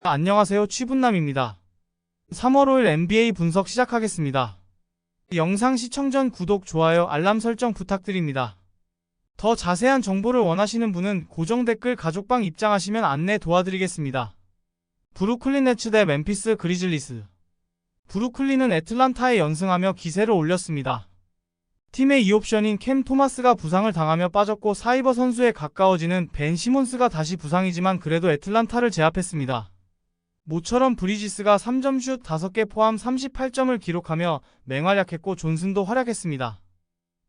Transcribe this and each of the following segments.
안녕하세요, 취분남입니다. 3월 5일 NBA 분석 시작하겠습니다. 영상 시청 전 구독, 좋아요, 알람 설정 부탁드립니다. 더 자세한 정보를 원하시는 분은 고정 댓글 가족방 입장하시면 안내 도와드리겠습니다. 브루클린 네츠 대 멤피스 그리즐리스. 브루클린은 애틀란타에 연승하며 기세를 올렸습니다. 팀의 2옵션인 캠 토마스가 부상을 당하며 빠졌고 사이버 선수에 가까워지는 벤 시몬스가 다시 부상이지만 그래도 애틀란타를 제압했습니다. 모처럼 브리지스가 3점 슛 5개 포함 38점을 기록하며 맹활약했고 존슨도 활약했습니다.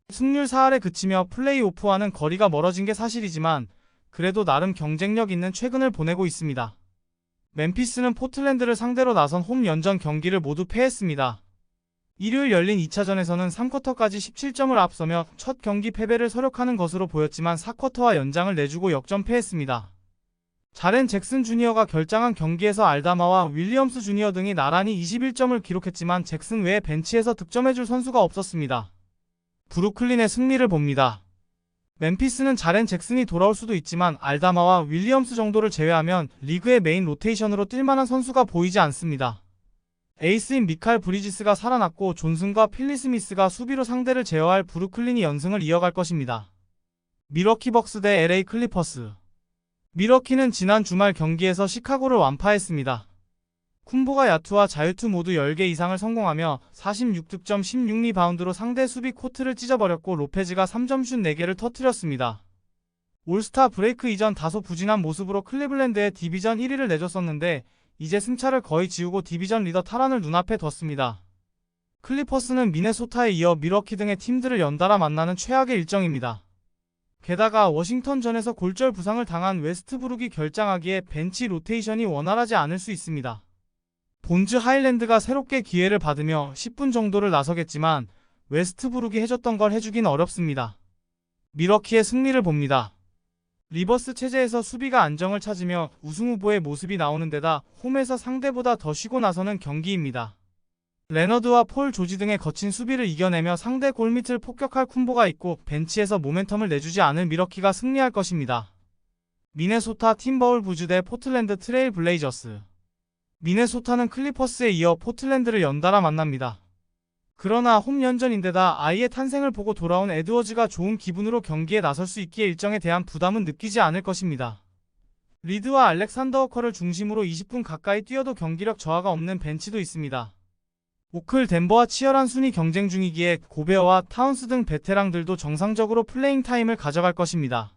승률 4할에 그치며 플레이오프와는 거리가 멀어진 게 사실이지만 그래도 나름 경쟁력 있는 최근을 보내고 있습니다. 멤피스는 포틀랜드를 상대로 나선 홈 연전 경기를 모두 패했습니다. 일요일 열린 2차전에서는 3쿼터까지 17점을 앞서며 첫 경기 패배를 서력하는 것으로 보였지만 4쿼터와 연장을 내주고 역전패했습니다. 자렌 잭슨 주니어가 결장한 경기에서 알다마와 윌리엄스 주니어 등이 나란히 21점을 기록했지만 잭슨 외에 벤치에서 득점해줄 선수가 없었습니다. 브루클린의 승리를 봅니다. 멤피스는 자렌 잭슨이 돌아올 수도 있지만 알다마와 윌리엄스 정도를 제외하면 리그의 메인 로테이션으로 뛸만한 선수가 보이지 않습니다. 에이스인 미칼 브리지스가 살아났고 존슨과 필리 스미스가 수비로 상대를 제어할 브루클린이 연승을 이어갈 것입니다. 밀워키 벅스 대 LA 클리퍼스. 밀워키는 지난 주말 경기에서 시카고를 완파했습니다. 쿤보가 야투와 자유투 모두 10개 이상을 성공하며 46득점 16리바운드로 상대 수비 코트를 찢어버렸고 로페즈가 3점 슛 4개를 터뜨렸습니다. 올스타 브레이크 이전 다소 부진한 모습으로 클리블랜드에 디비전 1위를 내줬었는데 이제 승차를 거의 지우고 디비전 리더 탈환을 눈앞에 뒀습니다. 클리퍼스는 미네소타에 이어 밀워키 등의 팀들을 연달아 만나는 최악의 일정입니다. 게다가 워싱턴전에서 골절 부상을 당한 웨스트브룩이 결장하기에 벤치 로테이션이 원활하지 않을 수 있습니다. 본즈 하일랜드가 새롭게 기회를 받으며 10분 정도를 나서겠지만 웨스트브룩이 해줬던 걸 해주긴 어렵습니다. 밀워키의 승리를 봅니다. 리버스 체제에서 수비가 안정을 찾으며 우승 후보의 모습이 나오는 데다 홈에서 상대보다 더 쉬고 나서는 경기입니다. 레너드와 폴 조지 등의 거친 수비를 이겨내며 상대 골밑을 폭격할 쿤보가 있고 벤치에서 모멘텀을 내주지 않을 밀워키가 승리할 것입니다. 미네소타 팀버울브즈 대 포틀랜드 트레일 블레이저스. 미네소타는 클리퍼스에 이어 포틀랜드를 연달아 만납니다. 그러나 홈 연전인데다 아이의 탄생을 보고 돌아온 에드워즈가 좋은 기분으로 경기에 나설 수 있기에 일정에 대한 부담은 느끼지 않을 것입니다. 리드와 알렉산더 워커를 중심으로 20분 가까이 뛰어도 경기력 저하가 없는 벤치도 있습니다. 오클 덴버와 치열한 순위 경쟁 중이기에 고베어와 타운스 등 베테랑들도 정상적으로 플레잉 타임을 가져갈 것입니다.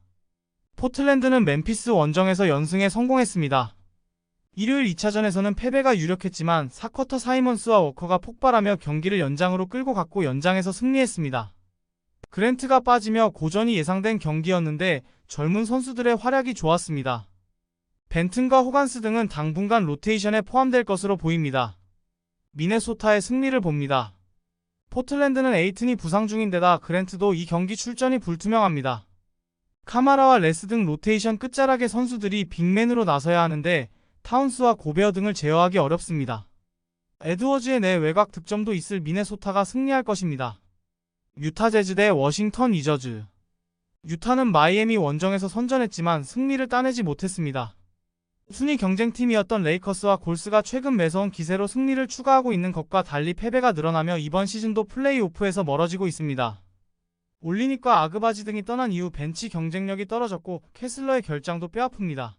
포틀랜드는 멤피스 원정에서 연승에 성공했습니다. 일요일 2차전에서는 패배가 유력했지만 4쿼터 사이먼스와 워커가 폭발하며 경기를 연장으로 끌고 갔고 연장에서 승리했습니다. 그랜트가 빠지며 고전이 예상된 경기였는데 젊은 선수들의 활약이 좋았습니다. 벤튼과 호간스 등은 당분간 로테이션에 포함될 것으로 보입니다. 미네소타의 승리를 봅니다. 포틀랜드는 에이튼이 부상 중인데다 그랜트도 이 경기 출전이 불투명합니다. 카마라와 레스 등 로테이션 끝자락의 선수들이 빅맨으로 나서야 하는데 타운스와 고베어 등을 제어하기 어렵습니다. 에드워즈의 내 외곽 득점도 있을 미네소타가 승리할 것입니다. 유타 재즈 대 워싱턴 위저즈. 유타는 마이애미 원정에서 선전했지만 승리를 따내지 못했습니다. 순위 경쟁팀이었던 레이커스와 골스가 최근 매서운 기세로 승리를 추가하고 있는 것과 달리 패배가 늘어나며 이번 시즌도 플레이오프에서 멀어지고 있습니다. 올리닉과 아그바지 등이 떠난 이후 벤치 경쟁력이 떨어졌고 캐슬러의 결장도 뼈아픕니다.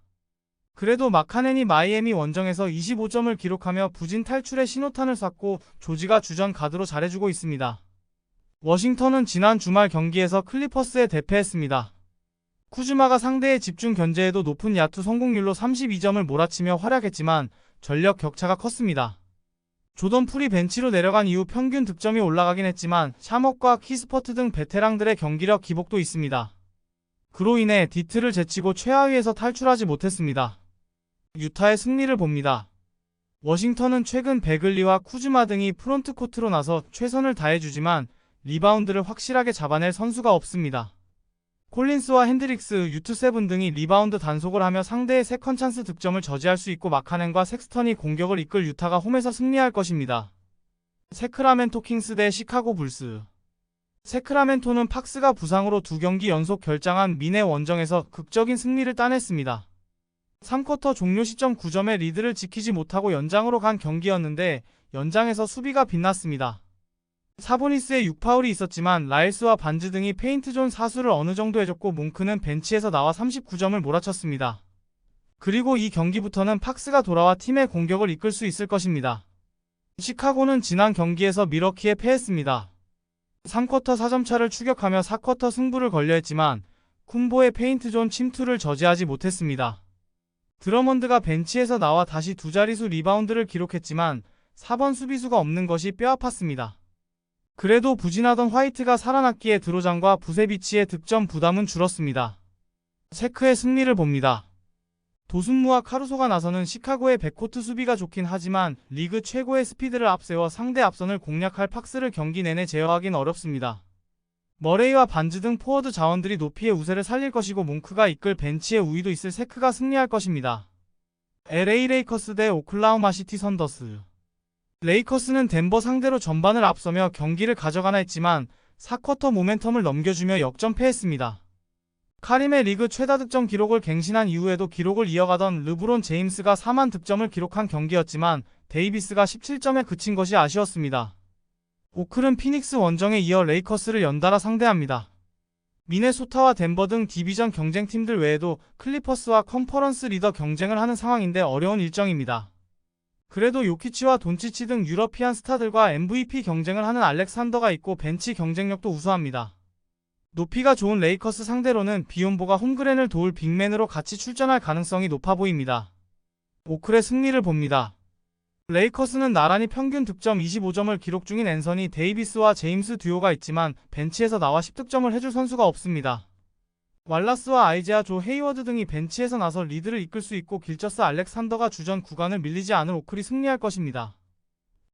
그래도 마카넨이 마이애미 원정에서 25점을 기록하며 부진 탈출의 신호탄을 쐈고 조지가 주전 가드로 잘해주고 있습니다. 워싱턴은 지난 주말 경기에서 클리퍼스에 대패했습니다. 쿠즈마가 상대의 집중 견제에도 높은 야투 성공률로 32점을 몰아치며 활약했지만 전력 격차가 컸습니다. 조던 풀이 벤치로 내려간 이후 평균 득점이 올라가긴 했지만 샤먹과 키스퍼트 등 베테랑들의 경기력 기복도 있습니다. 그로 인해 디트를 제치고 최하위에서 탈출하지 못했습니다. 유타의 승리를 봅니다. 워싱턴은 최근 베글리와 쿠즈마 등이 프론트코트로 나서 최선을 다해주지만 리바운드를 확실하게 잡아낼 선수가 없습니다. 콜린스와 핸드릭스, 유투세븐 등이 리바운드 단속을 하며 상대의 세컨찬스 득점을 저지할 수 있고 마카넨과 섹스턴이 공격을 이끌 유타가 홈에서 승리할 것입니다. 세크라멘토 킹스 대 시카고 불스. 세크라멘토는 팍스가 부상으로 2경기 연속 결장한 미네 원정에서 극적인 승리를 따냈습니다. 3쿼터 종료 시점 9점의 리드를 지키지 못하고 연장으로 간 경기였는데 연장에서 수비가 빛났습니다. 사보니스의 6파울이 있었지만 라일스와 반즈 등이 페인트존 사수를 어느 정도 해줬고 몽크는 벤치에서 나와 39점을 몰아쳤습니다. 그리고 이 경기부터는 팍스가 돌아와 팀의 공격을 이끌 수 있을 것입니다. 시카고는 지난 경기에서 밀워키에 패했습니다. 3쿼터 4점 차를 추격하며 4쿼터 승부를 걸려했지만 쿤보의 페인트존 침투를 저지하지 못했습니다. 드러먼드가 벤치에서 나와 다시 두 자릿수 리바운드를 기록했지만 4번 수비수가 없는 것이 뼈아팠습니다. 그래도 부진하던 화이트가 살아났기에 드로잔과 부세비치의 득점 부담은 줄었습니다. 세크의 승리를 봅니다. 도순무와 카루소가 나서는 시카고의 백코트 수비가 좋긴 하지만 리그 최고의 스피드를 앞세워 상대 앞선을 공략할 팍스를 경기 내내 제어하긴 어렵습니다. 머레이와 반즈 등 포워드 자원들이 높이의 우세를 살릴 것이고 몽크가 이끌 벤치의 우위도 있을 세크가 승리할 것입니다. LA 레이커스 대 오클라호마 시티 선더스. 레이커스는 덴버 상대로 전반을 앞서며 경기를 가져가나 했지만 4쿼터 모멘텀을 넘겨주며 역전패했습니다. 카림의 리그 최다 득점 기록을 갱신한 이후에도 기록을 이어가던 르브론 제임스가 4만 득점을 기록한 경기였지만 데이비스가 17점에 그친 것이 아쉬웠습니다. 오클은 피닉스 원정에 이어 레이커스를 연달아 상대합니다. 미네소타와 덴버 등 디비전 경쟁팀들 외에도 클리퍼스와 컨퍼런스 리더 경쟁을 하는 상황인데 어려운 일정입니다. 그래도 요키치와 돈치치 등 유러피안 스타들과 MVP 경쟁을 하는 알렉산더가 있고 벤치 경쟁력도 우수합니다. 높이가 좋은 레이커스 상대로는 비욘보가 홈그랜을 도울 빅맨으로 같이 출전할 가능성이 높아 보입니다. 오클의 승리를 봅니다. 레이커스는 나란히 평균 득점 25점을 기록 중인 앤서니 데이비스와 제임스 듀오가 있지만 벤치에서 나와 10득점을 해줄 선수가 없습니다. 왈라스와 아이제아 조 헤이워드 등이 벤치에서 나서 리드를 이끌 수 있고 길저스 알렉산더가 주전 구간을 밀리지 않을 오클이 승리할 것입니다.